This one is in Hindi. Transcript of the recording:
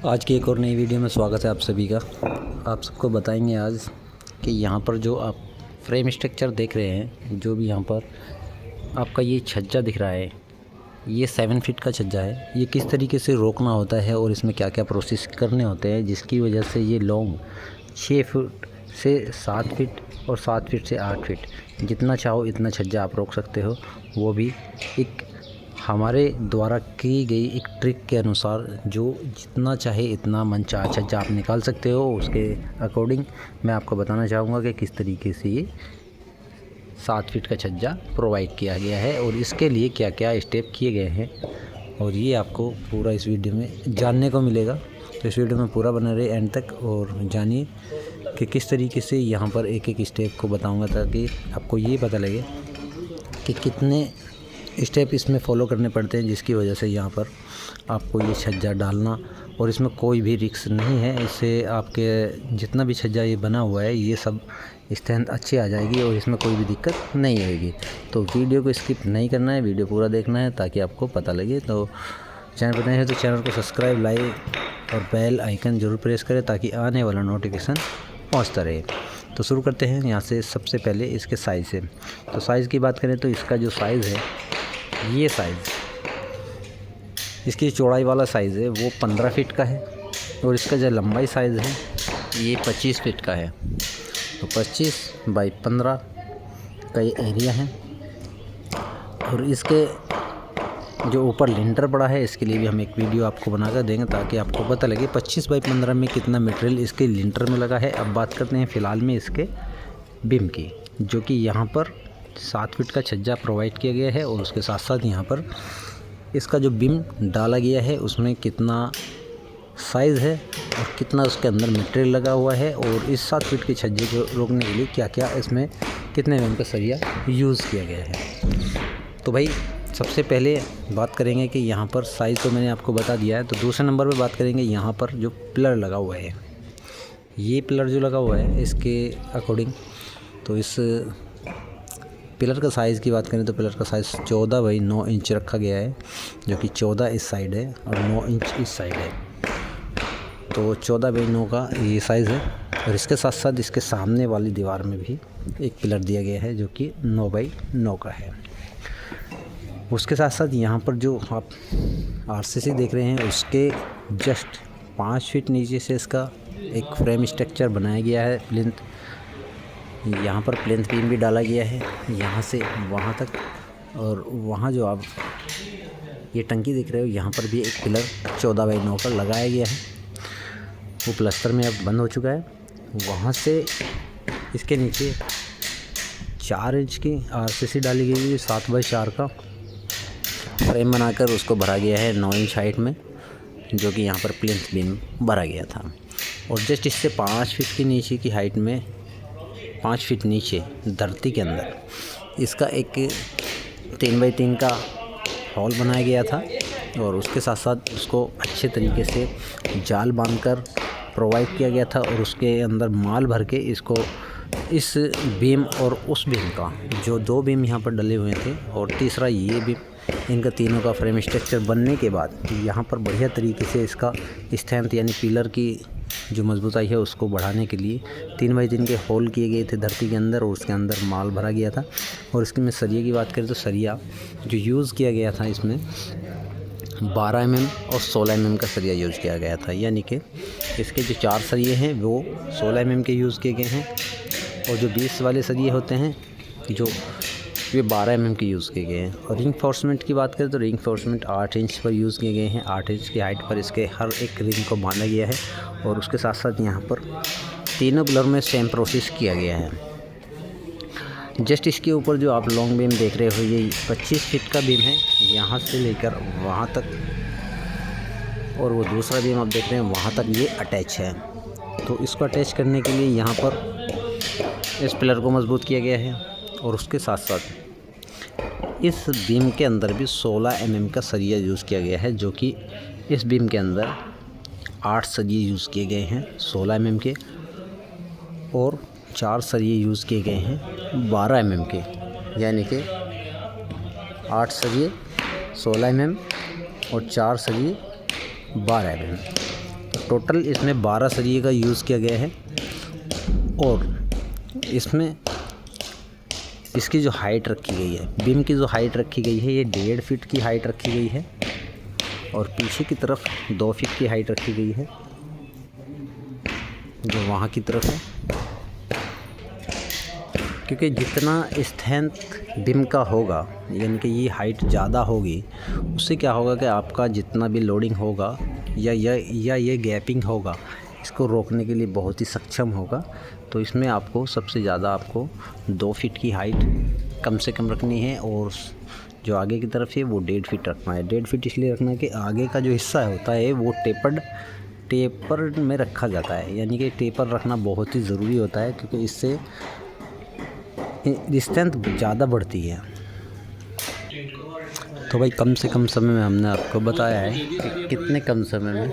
आज की एक और नई वीडियो में स्वागत है आप सभी का। आप सबको बताएंगे आज कि यहाँ पर जो आप फ्रेम स्ट्रक्चर देख रहे हैं, जो भी यहाँ पर आपका ये छज्जा दिख रहा है, ये 7 फीट का छज्जा है। ये किस तरीके से रोकना होता है और इसमें क्या क्या प्रोसेस करने होते हैं, जिसकी वजह से ये लॉन्ग 6 फीट से 7 फीट और 7 फीट से 8 फीट जितना चाहो इतना छज्जा आप रोक सकते हो। वो भी एक हमारे द्वारा की गई एक ट्रिक के अनुसार, जो जितना चाहे इतना मनचाहा छज्जा आप निकाल सकते हो। उसके अकॉर्डिंग मैं आपको बताना चाहूँगा कि किस तरीके से ये 7 फीट का छज्जा प्रोवाइड किया गया है और इसके लिए क्या क्या स्टेप किए गए हैं, और ये आपको पूरा इस वीडियो में जानने को मिलेगा। तो इस वीडियो में पूरा बना रहे एंड तक और जानिए कि किस तरीके से यहाँ पर एक एक स्टेप को बताऊँगा, ताकि आपको ये पता लगे कि कितने स्टेप इसमें फॉलो करने पड़ते हैं, जिसकी वजह से यहाँ पर आपको ये छज्जा डालना और इसमें कोई भी रिस्क नहीं है। इससे आपके जितना भी छज्जा ये बना हुआ है, ये सब स्ट्रेंथ अच्छी आ जाएगी और इसमें कोई भी दिक्कत नहीं आएगी। तो वीडियो को स्किप नहीं करना है, वीडियो पूरा देखना है ताकि आपको पता लगे। तो चैनल पर नए हैं तो चैनल को सब्सक्राइब, लाइक और बेल आइकन ज़रूर प्रेस करें ताकि आने वाला नोटिफिकेशन पहुँचता रहे। तो शुरू करते हैं यहाँ से। सबसे पहले इसके साइज़ से, तो साइज़ की बात करें तो इसका जो साइज़ है, ये साइज़ इसकी चौड़ाई वाला साइज़ है वो 15 फीट का है और इसका जो लंबाई साइज़ है ये 25 फीट का है। तो 25 बाई 15 का ये एरिया है। और इसके जो ऊपर लिंटर पड़ा है, इसके लिए भी हम एक वीडियो आपको बनाकर देंगे ताकि आपको पता लगे 25 बाई 15 में कितना मटेरियल इसके लिंटर में लगा है। अब बात करते हैं फ़िलहाल में इसके बीम की, जो कि यहाँ पर 7 फीट का छज्जा प्रोवाइड किया गया है और उसके साथ साथ यहाँ पर इसका जो बीम डाला गया है उसमें कितना साइज़ है और कितना उसके अंदर मटेरियल लगा हुआ है, और इस 7 फीट के छज्जे को रोकने के लिए क्या क्या इसमें कितने mm का सरिया यूज़ किया गया है। तो भाई सबसे पहले बात करेंगे कि यहाँ पर साइज़ तो मैंने आपको बता दिया है। तो दूसरे नंबर पे बात करेंगे यहाँ पर जो पिलर लगा हुआ है, ये पिलर जो लगा हुआ है इसके अकॉर्डिंग, तो इस पिलर का साइज़ की बात करें तो पिलर का साइज़ 14 बाई 9 इंच रखा गया है, जो कि 14 इस साइड है और 9 इंच इस साइड है। तो 14 बाई 9 का ये साइज़ है। और इसके साथ साथ इसके सामने वाली दीवार में भी एक पिलर दिया गया है जो कि 9 बाई 9 का है। उसके साथ साथ यहाँ पर जो आप RCC देख रहे हैं उसके जस्ट 5 फीट नीचे से इसका एक फ्रेम स्ट्रक्चर बनाया गया है। प्लिंथ, यहाँ पर प्लिंथ बीम भी डाला गया है यहाँ से वहाँ तक। और वहाँ जो आप ये टंकी देख रहे हो, यहाँ पर भी एक पिलर 14 बाई 9 का लगाया गया है। वो प्लस्तर में अब बंद हो चुका है। वहाँ से इसके नीचे 4 इंच की RCC डाली गई है, 7 बाई 4 का फ्रेम बनाकर उसको भरा गया है 9 इंच हाइट में, जो कि यहाँ पर प्लिंथ बीम भरा गया था। और जस्ट इससे 5 फीट के नीचे की हाइट में, 5 फीट नीचे धरती के अंदर इसका एक 3 बाई 3 का हॉल बनाया गया था और उसके साथ साथ उसको अच्छे तरीके से जाल बांधकर प्रोवाइड किया गया था। और उसके अंदर माल भर के इसको इस बीम और उस बीम का, जो 2 बीम यहाँ पर डले हुए थे और तीसरा ये बीम, इनका तीनों का फ्रेम स्ट्रक्चर बनने के बाद यहाँ पर बढ़िया तरीके से इसका स्ट्रेंथ यानी पिलर की जो मजबूताई है उसको बढ़ाने के लिए 3 बाई 3 के होल किए गए थे धरती के अंदर और उसके अंदर माल भरा गया था। और इसके में सरिये की बात करें तो सरिया जो यूज़ किया गया था इसमें 12 mm और 16 mm का सरिया यूज़ किया गया था, यानी कि इसके जो 4 सरिये हैं वो 16 mm के यूज़ किए गए हैं और जो 20 वाले सरिये होते हैं जो ये 12 mm के यूज़ किए गए हैं। और रिंग फोर्समेंट की बात करें तो रिंग फोर्समेंट 8 इंच पर यूज़ किए गए हैं। 8 इंच की हाइट पर इसके हर एक रिंग को बांधा गया है और उसके साथ साथ यहाँ पर तीनों पिलर में सेम प्रोसेस किया गया है। जस्ट इसके ऊपर जो आप लॉन्ग बीम देख रहे हो, ये 25 फीट का बीम है यहाँ से लेकर वहाँ तक, और वो दूसरा बीम आप देख रहे हैं वहाँ तक ये अटैच है। तो इसको अटैच करने के लिए यहाँ पर इस पिलर को मजबूत किया गया है और उसके साथ साथ इस बीम के अंदर भी 16 mm का सरिया यूज़ किया गया है, जो कि इस बीम के अंदर 8 सरिये यूज़ किए गए हैं 16 mm के और 4 सरिये यूज़ किए गए हैं 12 mm के, यानी कि 8 सरिये 16 mm और 4 सरिये 12 mm। टोटल इसमें 12 सरिये का यूज़ किया गया है और इसमें इसकी जो हाइट रखी गई है, बीम की जो हाइट रखी गई है, ये 1.5 फीट की हाइट रखी गई है और पीछे की तरफ 2 फीट की हाइट रखी गई है जो वहाँ की तरफ है। क्योंकि जितना स्ट्रेंथ बीम का होगा, यानी कि ये हाइट ज़्यादा होगी, उससे क्या होगा कि आपका जितना भी लोडिंग होगा या ये गैपिंग होगा, इसको रोकने के लिए बहुत ही सक्षम होगा। तो इसमें आपको सबसे ज़्यादा आपको 2 फीट की हाइट कम से कम रखनी है और जो आगे की तरफ है वो 1.5 फीट रखना है। 1.5 फीट इसलिए रखना है कि आगे का जो हिस्सा होता है वो टेपर में रखा जाता है, यानी कि टेपर रखना बहुत ही ज़रूरी होता है क्योंकि इससे स्ट्रेंथ ज़्यादा बढ़ती है। तो भाई कम से कम समय में हमने आपको बताया है कि कितने कम समय में